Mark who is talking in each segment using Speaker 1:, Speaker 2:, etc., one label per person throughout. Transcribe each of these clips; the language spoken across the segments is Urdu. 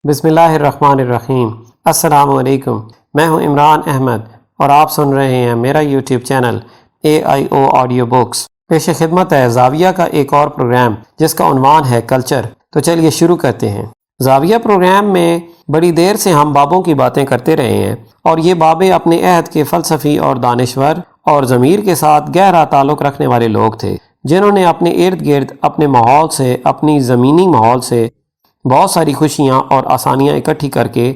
Speaker 1: بسم اللہ الرحمن الرحیم۔ السلام علیکم، میں ہوں عمران احمد اور آپ سن رہے ہیں میرا YouTube channel AIO audio books. پیش خدمت ہے زاویہ کا ایک اور پروگرام جس کا عنوان ہے کلچر۔ تو چلیے شروع کرتے ہیں۔ زاویہ پروگرام میں بڑی دیر سے ہم بابوں کی باتیں کرتے رہے ہیں، اور یہ بابے اپنے عہد کے فلسفی اور دانشور اور ضمیر کے ساتھ گہرا تعلق رکھنے والے لوگ تھے، جنہوں نے اپنے ارد گرد اپنے ماحول سے، اپنی زمینی ماحول سے بہت ساری خوشیاں اور آسانیاں اکٹھی کر کے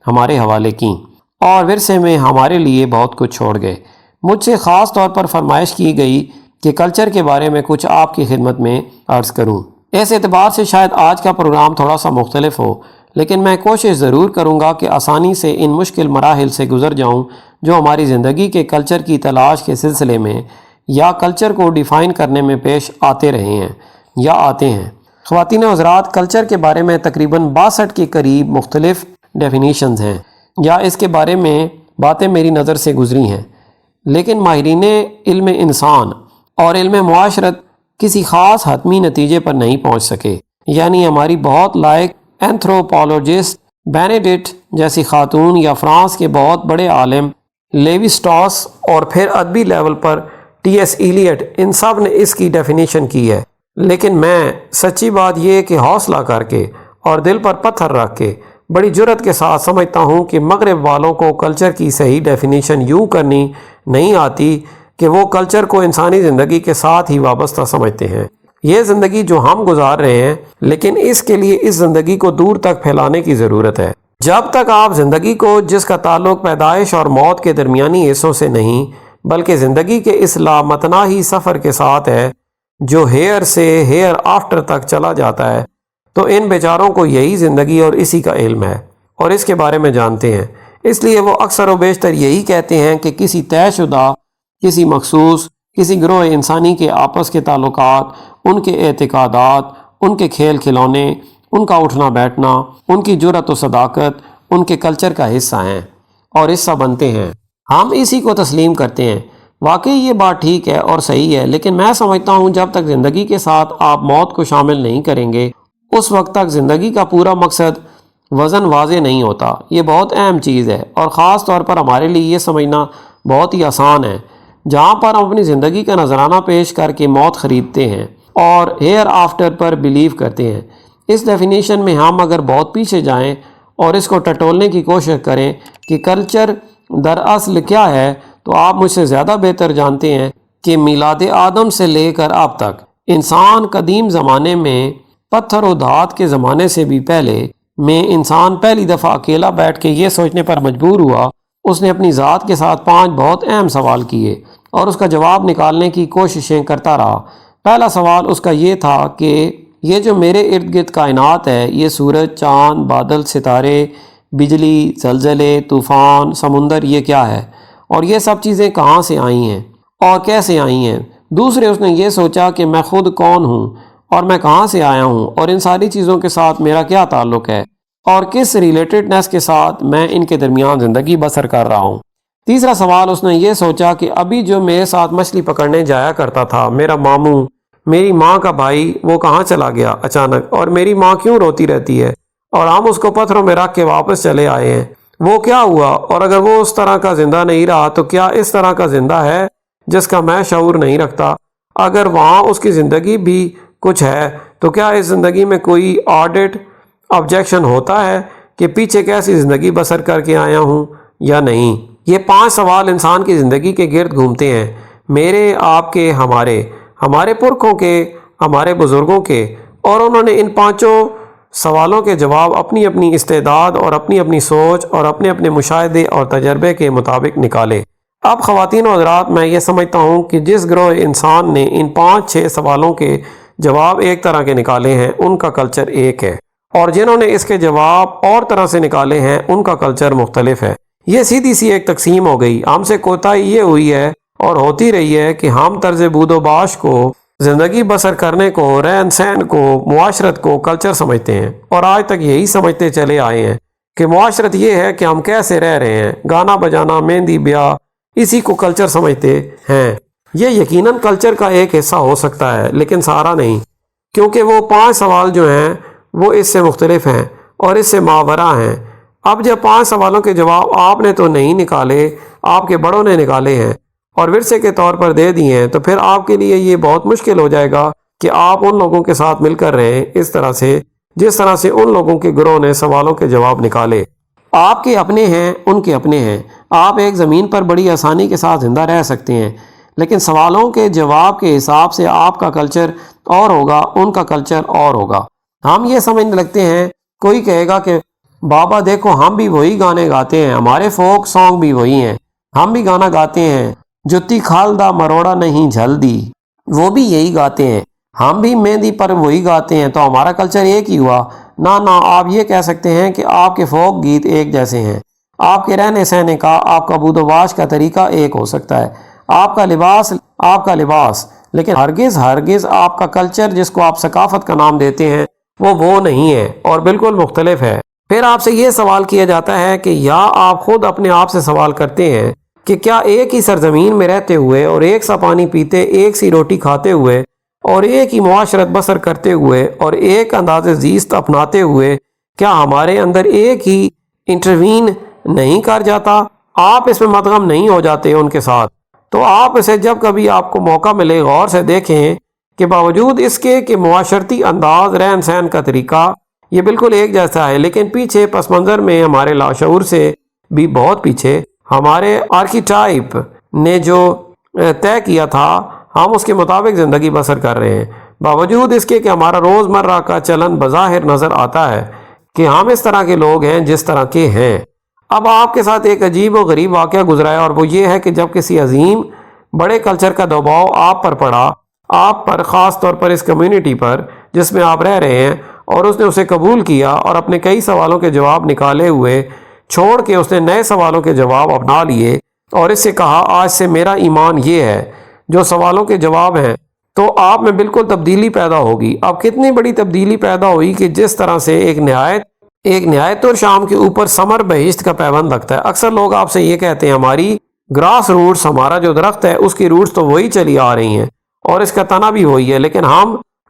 Speaker 1: ہمارے حوالے کیں، اور ورثے میں ہمارے لیے بہت کچھ چھوڑ گئے۔ مجھ سے خاص طور پر فرمائش کی گئی کہ کلچر کے بارے میں کچھ آپ کی خدمت میں عرض کروں۔ اس اعتبار سے شاید آج کا پروگرام تھوڑا سا مختلف ہو، لیکن میں کوشش ضرور کروں گا کہ آسانی سے ان مشکل مراحل سے گزر جاؤں جو ہماری زندگی کے کلچر کی تلاش کے سلسلے میں یا کلچر کو ڈیفائن کرنے میں پیش آتے رہے ہیں یا آتے ہیں۔ خواتین و حضرات، کلچر کے بارے میں تقریباً 62 کے قریب مختلف ڈیفینیشنز ہیں یا اس کے بارے میں باتیں میری نظر سے گزری ہیں، لیکن ماہرین علم انسان اور علم معاشرت کسی خاص حتمی نتیجے پر نہیں پہنچ سکے۔ یعنی ہماری بہت لائق اینتھروپولوجسٹ بینیڈکٹ جیسی خاتون یا فرانس کے بہت بڑے عالم لیوی سٹاس اور پھر ادبی لیول پر TS ایلیٹ، ان سب نے اس کی ڈیفینیشن کی ہے، لیکن میں سچی بات یہ کہ حوصلہ کر کے اور دل پر پتھر رکھ کے بڑی جرأت کے ساتھ سمجھتا ہوں کہ مغرب والوں کو کلچر کی صحیح ڈیفینیشن یوں کرنی نہیں آتی کہ وہ کلچر کو انسانی زندگی کے ساتھ ہی وابستہ سمجھتے ہیں۔ یہ زندگی جو ہم گزار رہے ہیں، لیکن اس کے لیے اس زندگی کو دور تک پھیلانے کی ضرورت ہے۔ جب تک آپ زندگی کو، جس کا تعلق پیدائش اور موت کے درمیانی حصوں سے نہیں بلکہ زندگی کے اس لامتناہی سفر کے ساتھ ہے جو ہیئر سے ہیئر آفٹر تک چلا جاتا ہے، تو ان بیچاروں کو یہی زندگی اور اسی کا علم ہے اور اس کے بارے میں جانتے ہیں۔ اس لیے وہ اکثر و بیشتر یہی کہتے ہیں کہ کسی طے شدہ، کسی مخصوص، کسی گروہ انسانی کے آپس کے تعلقات، ان کے اعتقادات، ان کے کھیل کھلونے، ان کا اٹھنا بیٹھنا، ان کی جرأت و صداقت ان کے کلچر کا حصہ ہیں اور حصہ بنتے ہیں۔ ہم اسی کو تسلیم کرتے ہیں۔ واقعی یہ بات ٹھیک ہے اور صحیح ہے، لیکن میں سمجھتا ہوں جب تک زندگی کے ساتھ آپ موت کو شامل نہیں کریں گے، اس وقت تک زندگی کا پورا مقصد وزن واضح نہیں ہوتا۔ یہ بہت اہم چیز ہے، اور خاص طور پر ہمارے لیے یہ سمجھنا بہت ہی آسان ہے جہاں پر ہم اپنی زندگی کا نذرانہ پیش کر کے موت خریدتے ہیں اور ہیئر آفٹر پر بلیو کرتے ہیں۔ اس ڈیفینیشن میں ہم اگر بہت پیچھے جائیں اور اس کو ٹٹولنے کی کوشش کریں کہ کلچر دراصل کیا ہے، تو آپ مجھ سے زیادہ بہتر جانتے ہیں کہ میلاد آدم سے لے کر اب تک انسان قدیم زمانے میں، پتھر و دھات کے زمانے سے بھی پہلے میں، انسان پہلی دفعہ اکیلا بیٹھ کے یہ سوچنے پر مجبور ہوا۔ اس نے اپنی ذات کے ساتھ 5 بہت اہم سوال کیے اور اس کا جواب نکالنے کی کوششیں کرتا رہا۔ پہلا سوال اس کا یہ تھا کہ یہ جو میرے ارد گرد کائنات ہے، یہ سورج، چاند، بادل، ستارے، بجلی، زلزلے، طوفان، سمندر، یہ کیا ہے، اور یہ سب چیزیں کہاں سے آئی ہیں اور کیسے آئی ہیں۔ دوسرے اس نے یہ سوچا کہ میں خود کون ہوں اور میں کہاں سے آیا ہوں، اور ان ساری چیزوں کے ساتھ میرا کیا تعلق ہے اور کس ریلیٹڈنس کے ساتھ میں ان کے درمیان زندگی بسر کر رہا ہوں۔ تیسرا سوال اس نے یہ سوچا کہ ابھی جو میرے ساتھ مچھلی پکڑنے جایا کرتا تھا، میرا ماموں، میری ماں کا بھائی، وہ کہاں چلا گیا اچانک، اور میری ماں کیوں روتی رہتی ہے اور ہم اس کو پتھروں میں رکھ کے واپس چلے آئے ہیں، وہ کیا ہوا، اور اگر وہ اس طرح کا زندہ نہیں رہا تو کیا اس طرح کا زندہ ہے جس کا میں شعور نہیں رکھتا؟ اگر وہاں اس کی زندگی بھی کچھ ہے تو کیا اس زندگی میں کوئی آڈٹ آبجیکشن ہوتا ہے کہ پیچھے کیسی زندگی بسر کر کے آیا ہوں یا نہیں؟ یہ 5 سوال انسان کی زندگی کے گرد گھومتے ہیں، میرے، آپ کے، ہمارے پرکھوں کے، ہمارے بزرگوں کے، اور انہوں نے ان 5 سوالوں کے جواب اپنی اپنی استعداد اور اپنی اپنی سوچ اور اپنے اپنے مشاہدے اور تجربے کے مطابق نکالے۔ اب خواتین و حضرات، میں یہ سمجھتا ہوں کہ جس گروہ انسان نے ان 5-6 سوالوں کے جواب ایک طرح کے نکالے ہیں، ان کا کلچر ایک ہے، اور جنہوں نے اس کے جواب اور طرح سے نکالے ہیں، ان کا کلچر مختلف ہے۔ یہ سیدھی سی ایک تقسیم ہو گئی۔ ہم سے کوتاہی یہ ہوئی ہے اور ہوتی رہی ہے کہ ہم طرز بود و باش کو، زندگی بسر کرنے کو، رہن سہن کو، معاشرت کو کلچر سمجھتے ہیں، اور آج تک یہی سمجھتے چلے آئے ہیں کہ معاشرت یہ ہے کہ ہم کیسے رہ رہے ہیں، گانا بجانا، مہندی، بیاہ، اسی کو کلچر سمجھتے ہیں۔ یہ یقیناً کلچر کا ایک حصہ ہو سکتا ہے، لیکن سارا نہیں، کیونکہ وہ 5 سوال جو ہیں وہ اس سے مختلف ہیں اور اس سے ماورا ہیں۔ اب جب 5 سوالوں کے جواب آپ نے تو نہیں نکالے، آپ کے بڑوں نے نکالے ہیں اور ورثے کے طور پر دے دیے ہیں، تو پھر آپ کے لیے یہ بہت مشکل ہو جائے گا کہ آپ ان لوگوں کے ساتھ مل کر رہیں اس طرح سے جس طرح سے ان لوگوں کے گروہ نے سوالوں کے جواب نکالے۔ آپ کے اپنے ہیں، ان کے اپنے ہیں۔ آپ ایک زمین پر بڑی آسانی کے ساتھ زندہ رہ سکتے ہیں، لیکن سوالوں کے جواب کے حساب سے آپ کا کلچر اور ہوگا، ان کا کلچر اور ہوگا۔ ہم یہ سمجھنے لگتے ہیں، کوئی کہے گا کہ بابا دیکھو ہم بھی وہی گانے گاتے ہیں، ہمارے فوک سانگ بھی وہی ہیں، ہم بھی گانا گاتے ہیں، جتی کھالدہ مروڑا نہیں جھلدی، وہ بھی یہی گاتے ہیں، ہم بھی مہندی پر وہی گاتے ہیں، تو ہمارا کلچر ایک ہی ہوا۔ نہ آپ یہ کہہ سکتے ہیں کہ آپ کے فوک گیت ایک جیسے ہیں، آپ کے رہنے سہنے کا، آپ کا بود و باش کا طریقہ ایک ہو سکتا ہے، آپ کا لباس، لیکن ہرگز آپ کا کلچر جس کو آپ ثقافت کا نام دیتے ہیں وہ نہیں ہے اور بالکل مختلف ہے۔ پھر آپ سے یہ سوال کیا جاتا ہے کہ یا آپ خود اپنے آپ سے سوال کرتے ہیں کہ کیا ایک ہی سرزمین میں رہتے ہوئے اور ایک سا پانی پیتے، ایک سی روٹی کھاتے ہوئے اور ایک ہی معاشرت بسر کرتے ہوئے اور ایک انداز زیست اپناتے ہوئے کیا ہمارے اندر ایک ہی انٹروین نہیں کر جاتا؟ آپ اس میں مدغم نہیں ہو جاتے ان کے ساتھ؟ تو آپ اسے جب کبھی آپ کو موقع ملے غور سے دیکھیں کہ باوجود اس کے کہ معاشرتی انداز، رہن سہن کا طریقہ یہ بالکل ایک جیسا ہے، لیکن پیچھے پس منظر میں ہمارے لاشعور سے بھی بہت پیچھے ہمارے آرکیٹائپ نے جو طے کیا تھا ہم اس کے مطابق زندگی بسر کر رہے ہیں، باوجود اس کے کہ ہمارا روزمرہ کا چلن بظاہر نظر آتا ہے کہ ہم اس طرح کے لوگ ہیں جس طرح کے ہیں۔ اب آپ کے ساتھ ایک عجیب و غریب واقعہ گزرا ہے، اور وہ یہ ہے کہ جب کسی عظیم بڑے کلچر کا دباؤ آپ پر پڑا، آپ پر، خاص طور پر اس کمیونٹی پر جس میں آپ رہ رہے ہیں، اور اس نے اسے قبول کیا اور اپنے کئی سوالوں کے جواب نکالے ہوئے چھوڑ کے اس نے نئے سوالوں کے جواب اپنا لیے اور اس سے کہا آج سے میرا ایمان یہ ہے جو سوالوں کے جواب ہیں، تو آپ میں بالکل تبدیلی پیدا ہوگی۔ اب کتنی بڑی تبدیلی پیدا ہوئی کہ جس طرح سے ایک نہایت اور شام کے اوپر ثمر بہشت کا پیوند لگتا ہے۔ اکثر لوگ آپ سے یہ کہتے ہیں ہماری گراس روٹس، ہمارا جو درخت ہے اس کی روٹس تو وہی چلی آ رہی ہیں اور اس کا تنا بھی وہی ہے،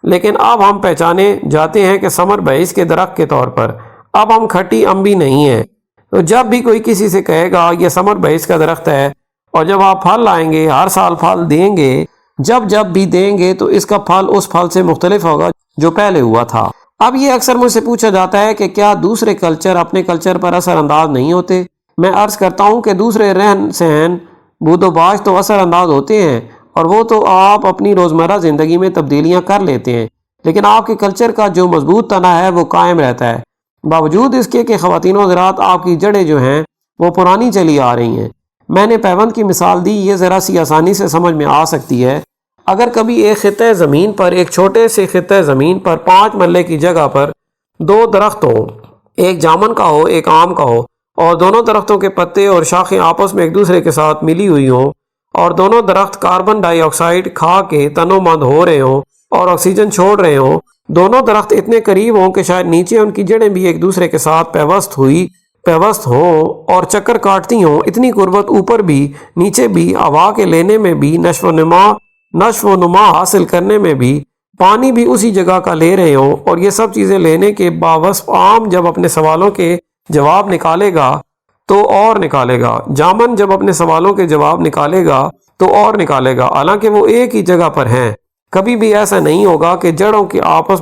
Speaker 1: لیکن اب ہم پہچانے جاتے ہیں کہ ثمر بہشت کے درخت کے طور پر، اب ہم کھٹی امبی نہیں ہیں۔ تو جب بھی کوئی کسی سے کہے گا یہ ثمر بہشت کا درخت ہے اور جب آپ پھل لائیں گے، ہر سال پھل دیں گے، جب بھی دیں گے تو اس کا پھل اس پھل سے مختلف ہوگا جو پہلے ہوا تھا۔ اب یہ اکثر مجھ سے پوچھا جاتا ہے کہ کیا دوسرے کلچر اپنے کلچر پر اثر انداز نہیں ہوتے؟ میں عرض کرتا ہوں کہ دوسرے رہن سہن، بود و باش تو اثر انداز ہوتے ہیں اور وہ تو آپ اپنی روزمرہ زندگی میں تبدیلیاں کر لیتے ہیں، لیکن آپ کے کلچر کا جو مضبوط تنا ہے وہ قائم رہتا ہے، باوجود اس کے کہ خواتین و حضرات آپ کی جڑیں جو ہیں وہ پرانی چلی آ رہی ہیں۔ میں نے پیوند کی مثال دی، یہ ذرا سی آسانی سے سمجھ میں آ سکتی ہے۔ اگر کبھی ایک خطہ زمین پر، ایک چھوٹے سے خطہ زمین پر 5 مرلے کی جگہ پر 2 درخت ہوں، ایک جامن کا ہو ایک آم کا ہو، اور دونوں درختوں کے پتے اور شاخیں آپس میں ایک دوسرے کے ساتھ ملی ہوئی ہوں اور دونوں درخت کاربن ڈائی آکسائڈ کھا کے تنو مند ہو رہے ہوں اور آکسیجن چھوڑ رہے ہوں، دونوں درخت اتنے قریب ہوں کہ شاید نیچے ان کی جڑیں بھی ایک دوسرے کے ساتھ پیوست ہوں اور چکر کاٹتی ہوں، اتنی قربت اوپر بھی نیچے بھی، ہوا کے لینے میں بھی، نشو و نما حاصل کرنے میں بھی، پانی بھی اسی جگہ کا لے رہے ہوں، اور یہ سب چیزیں لینے کے باوصف آم جب اپنے سوالوں کے جواب نکالے گا تو اور نکالے گا، جامن جب اپنے سوالوں کے جواب نکالے گا تو اور نکالے گا، حالانکہ وہ ایک ہی جگہ پر ہیں۔ کبھی بھی ایسا نہیں ہوگا کہ جڑوں کے آپس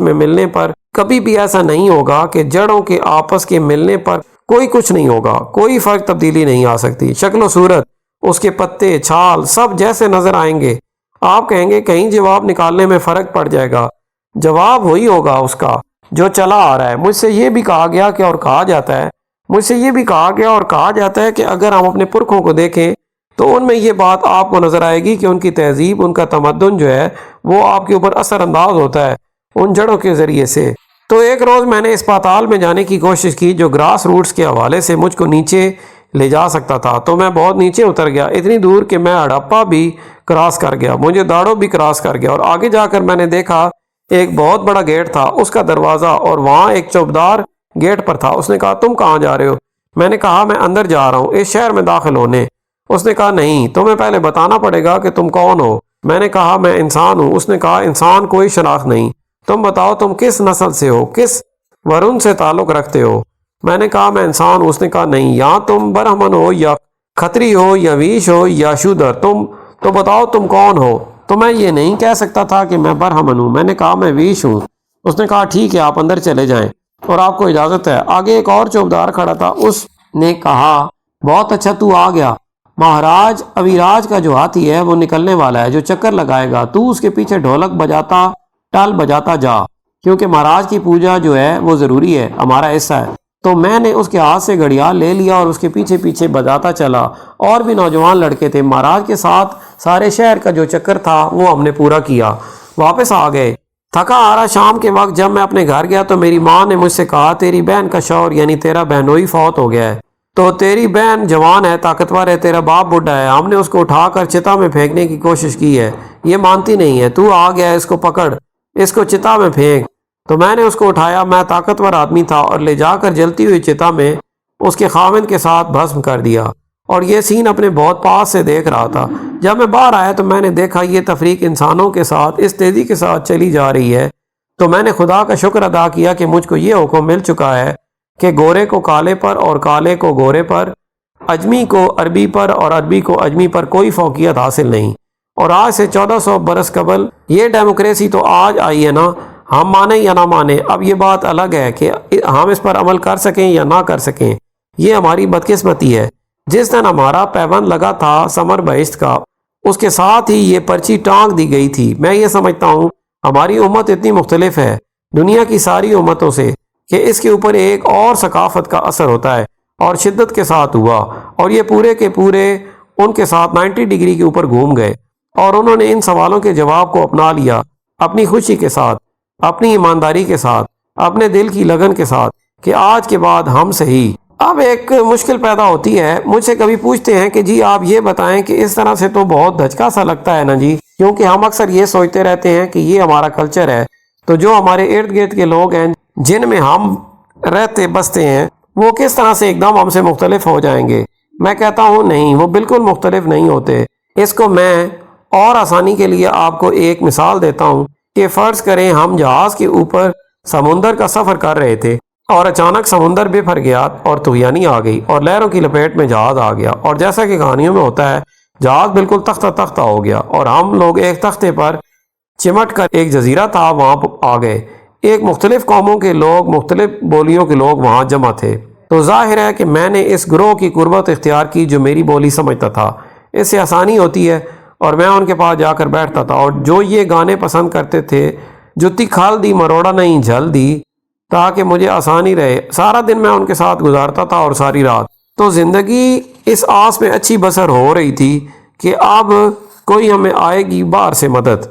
Speaker 1: کے ملنے پر کوئی کچھ نہیں ہوگا، کوئی فرق تبدیلی نہیں آ سکتی، شکل و صورت، اس کے پتے، چھال، سب جیسے نظر آئیں گے۔ آپ کہیں گے کہیں جواب نکالنے میں فرق پڑ جائے گا، جواب وہی ہوگا اس کا جو چلا آ رہا ہے۔ مجھ سے یہ بھی کہا گیا کہ اور کہا جاتا ہے کہ اگر ہم اپنے پرکھوں کو دیکھیں تو ان میں یہ بات آپ کو نظر آئے گی کہ ان کی تہذیب، ان کا تمدن جو ہے وہ آپ کے اوپر اثر انداز ہوتا ہے ان جڑوں کے ذریعے سے۔ تو ایک روز میں نے اس پاتال میں جانے کی کوشش کی جو گراس روٹس کے حوالے سے مجھ کو نیچے لے جا سکتا تھا، تو میں بہت نیچے اتر گیا، اتنی دور کہ میں ہڑپا بھی کراس کر گیا، مجھے داڑو بھی کراس کر گیا، اور آگے جا کر میں نے دیکھا ایک بہت بڑا گیٹ تھا، اس کا دروازہ، اور وہاں ایک چوبدار گیٹ پر تھا۔ اس نے کہا تم کہاں جا رہے ہو؟ میں نے کہا میں اندر جا رہا ہوں، اس شہر میں داخل ہونے۔ اس نے کہا نہیں، تمہیں پہلے بتانا پڑے گا کہ تم کون ہو۔ میں نے کہا میں انسان ہوں۔ اس نے کہا انسان کوئی شناخت نہیں، تم بتاؤ تم کس نسل سے ہو، کس ورن سے تعلق رکھتے ہو؟ میں نے کہا میں انسان ہوں۔ اس نے کہا نہیں، یا تم برہمن ہو یا کھتری ہو یا ویش ہو یا شودر، تم تو بتاؤ تم کون ہو؟ تو میں یہ نہیں کہہ سکتا تھا کہ میں برہمن ہوں، میں نے کہا میں ویش ہوں۔ اس نے کہا ٹھیک ہے، آپ اندر چلے جائیں اور آپ کو اجازت ہے۔ آگے ایک اور چوبدار کھڑا تھا، اس نے کہا بہت اچھا تو آ گیا، مہاراج ابیراج کا جو ہاتھی ہے وہ نکلنے والا ہے، جو چکر لگائے گا، تو اس کے پیچھے ڈھولک بجاتا ٹال بجاتا جا، کیونکہ مہاراج کی پوجا جو ہے وہ ضروری ہے، ہمارا حصہ ہے۔ تو میں نے اس کے ہاتھ سے گھڑیال لے لیا اور اس کے پیچھے پیچھے بجاتا چلا۔ اور بھی نوجوان لڑکے تھے، مہاراج کے ساتھ سارے شہر کا جو چکر تھا وہ ہم نے پورا کیا، واپس آ گئے۔ تھکا آ رہا شام کے وقت جب میں اپنے گھر گیا تو میری ماں نے مجھ سے کہا تیری بہن کا شوہر یعنی تیرا بہنوئی فوت ہو گیا ہے، تو تیری بہن جوان ہے، طاقتور ہے، تیرا باپ بڈھا ہے، ہم نے اس کو اٹھا کر چتا میں پھینکنے کی کوشش کی ہے، یہ مانتی نہیں ہے، تو آ گیا، اس کو پکڑ، اس کو چتا میں پھینک۔ تو میں نے اس کو اٹھایا، میں طاقتور آدمی تھا، اور لے جا کر جلتی ہوئی چتا میں اس کے خاوند کے ساتھ بھسم کر دیا، اور یہ سین اپنے بہت پاس سے دیکھ رہا تھا۔ جب میں باہر آیا تو میں نے دیکھا یہ تفریق انسانوں کے ساتھ اس تیزی کے ساتھ چلی جا رہی ہے، تو میں نے خدا کا شکر ادا کیا کہ مجھ کو یہ حکم مل چکا ہے کہ گورے کو کالے پر اور کالے کو گورے پر، اجمی کو عربی پر اور عربی کو اجمی پر کوئی فوقیت حاصل نہیں۔ اور آج سے 1400 برس قبل یہ ڈیموکریسی تو آج آئی ہے نا، ہم مانیں یا نہ مانیں، اب یہ بات الگ ہے کہ ہم اس پر عمل کر سکیں یا نہ کر سکیں، یہ ہماری بدقسمتی ہے۔ جس دن ہمارا پیوند لگا تھا ثمر بہشت کا، اس کے ساتھ ہی یہ پرچی ٹانگ دی گئی تھی۔ میں یہ سمجھتا ہوں ہماری امت اتنی مختلف ہے دنیا کی ساری امتوں سے کہ اس کے اوپر ایک اور ثقافت کا اثر ہوتا ہے، اور شدت کے ساتھ ہوا، اور یہ پورے کے پورے ان کے ساتھ 90 ڈگری کے اوپر گھوم گئے، اور انہوں نے ان سوالوں کے جواب کو اپنا لیا، اپنی خوشی کے ساتھ، اپنی ایمانداری کے ساتھ، اپنے دل کی لگن کے ساتھ، کہ آج کے بعد ہم صحیح۔ اب ایک مشکل پیدا ہوتی ہے، مجھ سے کبھی پوچھتے ہیں کہ جی آپ یہ بتائیں کہ اس طرح سے تو بہت دھچکا سا لگتا ہے نا جی، کیونکہ ہم اکثر یہ سوچتے رہتے ہیں کہ یہ ہمارا کلچر ہے، تو جو ہمارے ارد گرد کے لوگ ہیں جن میں ہم رہتے بستے ہیں وہ کس طرح سے ایک دم ہم سے مختلف ہو جائیں گے؟ میں کہتا ہوں نہیں، وہ بالکل مختلف نہیں ہوتے۔ اس کو میں اور آسانی کے لیے آپ کو ایک مثال دیتا ہوں کہ فرض کریں ہم جہاز کے اوپر سمندر کا سفر کر رہے تھے، اور اچانک سمندر بفر گیا اور طغیانی آ گئی اور لہروں کی لپیٹ میں جہاز آ گیا، اور جیسا کہ کہانیوں میں ہوتا ہے جہاز بالکل تختہ تختہ ہو گیا، اور ہم لوگ ایک تختے پر چمٹ کر، ایک جزیرہ تھا وہاں آ گئے، ایک مختلف قوموں کے لوگ، مختلف بولیوں کے لوگ وہاں جمع تھے۔ تو ظاہر ہے کہ میں نے اس گروہ کی قربت اختیار کی جو میری بولی سمجھتا تھا، اس سے آسانی ہوتی ہے، اور میں ان کے پاس جا کر بیٹھتا تھا، اور جو یہ گانے پسند کرتے تھے، جتی کھال دی مروڑا نہیں جھل دی، تاکہ مجھے آسانی رہے، سارا دن میں ان کے ساتھ گزارتا تھا اور ساری رات۔ تو زندگی اس آس میں اچھی بسر ہو رہی تھی کہ اب کوئی ہمیں آئے گی باہر سے مدد،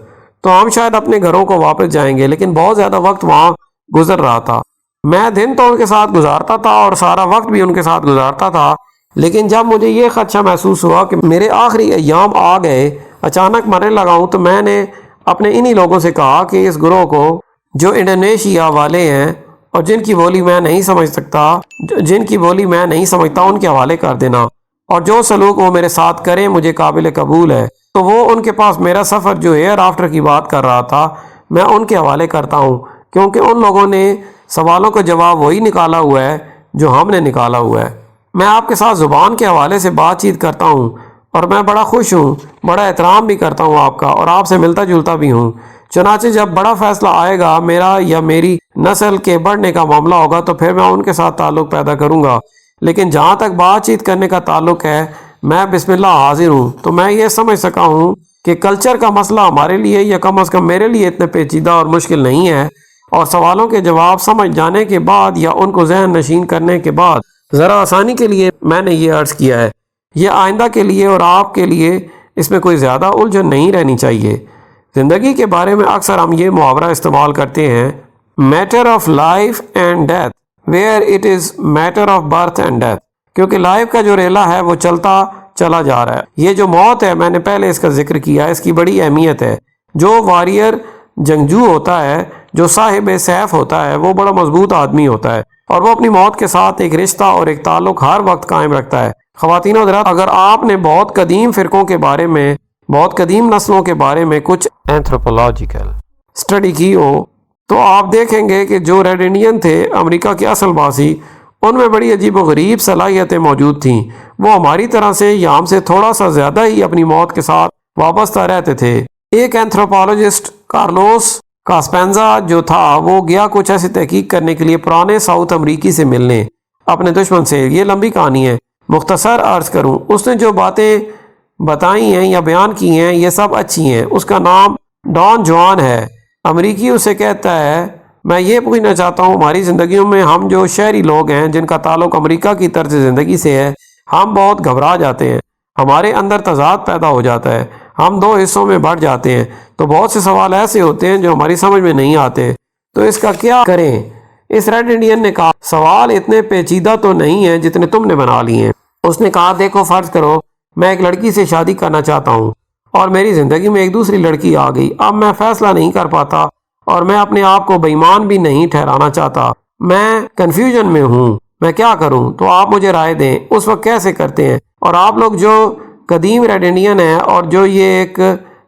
Speaker 1: تو ہم شاید اپنے گھروں کو واپس جائیں گے، لیکن بہت زیادہ وقت وہاں گزر رہا تھا۔ میں دن تو ان کے ساتھ گزارتا تھا اور سارا وقت بھی ان کے ساتھ گزارتا تھا، لیکن جب مجھے یہ خدشہ محسوس ہوا کہ میرے آخری ایام آ گئے، اچانک مرنے لگا ہوں، تو میں نے اپنے انہی لوگوں سے کہا کہ اس گروہ کو جو انڈونیشیا والے ہیں اور جن کی بولی میں نہیں سمجھتا ان کے حوالے کر دینا، اور جو سلوک وہ میرے ساتھ کریں مجھے قابل قبول ہے۔ تو وہ ان کے پاس میرا سفر جو ایئر آفٹر کی بات کر رہا تھا میں ان کے حوالے کرتا ہوں، کیونکہ ان لوگوں نے سوالوں کا جواب وہی نکالا ہوا ہے جو ہم نے نکالا ہوا ہے۔ میں آپ کے ساتھ زبان کے حوالے سے بات چیت کرتا ہوں، اور میں بڑا خوش ہوں، بڑا احترام بھی کرتا ہوں آپ کا، اور آپ سے ملتا جلتا بھی ہوں۔ چنانچہ جب بڑا فیصلہ آئے گا، میرا یا میری نسل کے بڑھنے کا معاملہ ہوگا، تو پھر میں ان کے ساتھ تعلق پیدا کروں گا، لیکن جہاں تک بات چیت کرنے کا تعلق ہے، میں بسم اللہ حاضر ہوں۔ تو میں یہ سمجھ سکا ہوں کہ کلچر کا مسئلہ ہمارے لیے یا کم از کم میرے لیے اتنے پیچیدہ اور مشکل نہیں ہے، اور سوالوں کے جواب سمجھ جانے کے بعد یا ان کو ذہن نشین کرنے کے بعد ذرا آسانی کے لیے میں نے یہ عرض کیا ہے، یہ آئندہ کے لیے اور آپ کے لیے اس میں کوئی زیادہ الجھن نہیں رہنی چاہیے۔ زندگی کے بارے میں اکثر ہم یہ محاورہ استعمال کرتے ہیں، matter of life and death where it is matter of birth and death, کیونکہ لائف کا جو ریلا ہے وہ چلتا چلا جا رہا ہے۔ یہ جو موت ہے، میں نے پہلے اس کا ذکر کیا، اس کی بڑی اہمیت ہے۔ جو واریر جنگجو ہوتا ہے، جو صاحب سیف ہوتا ہے، وہ بڑا مضبوط آدمی ہوتا ہے، اور وہ اپنی موت کے ساتھ ایک رشتہ اور ایک تعلق ہر وقت قائم رکھتا ہے۔ خواتین و حضرات، اگر آپ نے بہت قدیم فرقوں کے بارے میں، بہت قدیم نسلوں کے بارے میں کچھ اینتھروپولوجیکل اسٹڈی کی ہو، تو آپ دیکھیں گے کہ جو ریڈ انڈین تھے امریکہ کے اصل باسی، ان میں بڑی عجیب و غریب صلاحیتیں موجود تھیں۔ وہ ہماری طرح سے یا ہم سے تھوڑا سا زیادہ ہی اپنی موت کے ساتھ وابستہ رہتے تھے۔ ایک اینتھروپولوجسٹ کارلوس کاسپینزا جو تھا، وہ گیا کچھ ایسی تحقیق کرنے کے لیے پرانے ساؤتھ امریکی سے ملنے اپنے دشمن سے۔ یہ لمبی کہانی ہے، مختصر عرض کروں، اس نے جو باتیں بتائی ہیں یا بیان کی ہیں یہ سب اچھی ہیں۔ اس کا نام ڈان جوان ہے۔ امریکی اسے کہتا ہے، میں یہ پوچھنا چاہتا ہوں، ہماری زندگیوں میں ہم جو شہری لوگ ہیں جن کا تعلق امریکہ کی طرز زندگی سے ہے، ہم بہت گھبرا جاتے ہیں، ہمارے اندر تضاد پیدا ہو جاتا ہے، ہم دو حصوں میں بڑھ جاتے ہیں، تو بہت سے سوال ایسے ہوتے ہیں جو ہماری سمجھ میں نہیں آتے، تو اس کا کیا کریں؟ اس ریڈ انڈین نے کہا، سوال اتنے پیچیدہ تو نہیں ہیں جتنے تم نے بنا لی ہیں۔ اس نے کہا، دیکھو فرض کرو میں ایک لڑکی سے شادی کرنا چاہتا ہوں اور میری زندگی میں ایک دوسری لڑکی آ گئی۔ اب میں فیصلہ نہیں کر پاتا اور میں اپنے آپ کو بے ایمان بھی نہیں ٹھہرانا چاہتا، میں کنفیوژن میں ہوں، میں کیا کروں؟ تو آپ مجھے رائے دیں، اس وقت کیسے کرتے ہیں؟ اور آپ لوگ جو قدیم ریڈ انڈین ہیں اور جو یہ ایک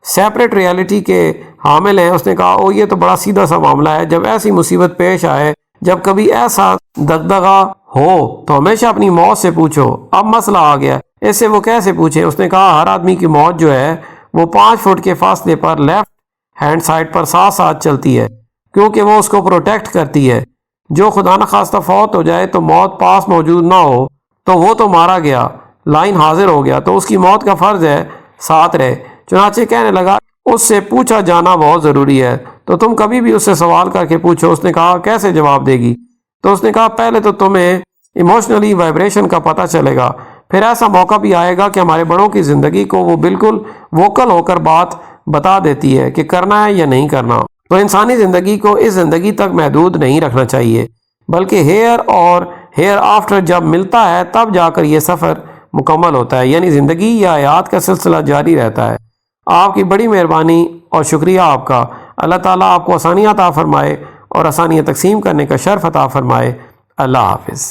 Speaker 1: سیپریٹ ریالٹی کے حامل ہیں، اس نے کہا، او یہ تو بڑا سیدھا سا معاملہ ہے، جب ایسی مصیبت پیش آئے، جب کبھی ایسا دغدغہ ہو تو ہمیشہ اپنی موت سے پوچھو۔ اب مسئلہ آ گیا، اس سے وہ کیسے پوچھے؟ اس نے کہا، ہر آدمی کی موت جو ہے وہ 5 فٹ کے فاصلے پر لیفٹ ہینڈ سائڈ پر ساتھ ساتھ چلتی ہے، کیونکہ وہ اس کو پروٹیکٹ کرتی ہے۔ جو خدا نخواستہ فوت ہو جائے تو موت پاس موجود نہ ہو تو وہ تو مارا گیا، لائن حاضر ہو گیا، تو اس کی موت کا فرض ہے ساتھ رہے۔ چنانچہ کہنے لگا، اس سے پوچھا جانا بہت ضروری ہے، تو تم کبھی بھی اس سے سوال کر کے پوچھو۔ اس نے کہا، کیسے جواب دے گی؟ تو اس نے کہا، پہلے تو تمہیں ایموشنلی وائبریشن کا پتہ چلے گا، پھر ایسا موقع بھی آئے گا کہ ہمارے بڑوں کی زندگی کو وہ بالکل ووکل ہو کر بات بتا دیتی ہے کہ کرنا ہے یا نہیں کرنا۔ تو انسانی زندگی کو اس زندگی تک محدود نہیں رکھنا چاہیے، بلکہ ہیئر اور ہیئر آفٹر جب ملتا ہے تب جا کر یہ سفر مکمل ہوتا ہے، یعنی زندگی یا حیات کا سلسلہ جاری رہتا ہے۔ آپ کی بڑی مہربانی اور شکریہ آپ کا۔ اللہ تعالیٰ آپ کو آسانیاں عطا فرمائے اور آسانیاں تقسیم کرنے کا شرف عطا فرمائے۔ اللہ حافظ۔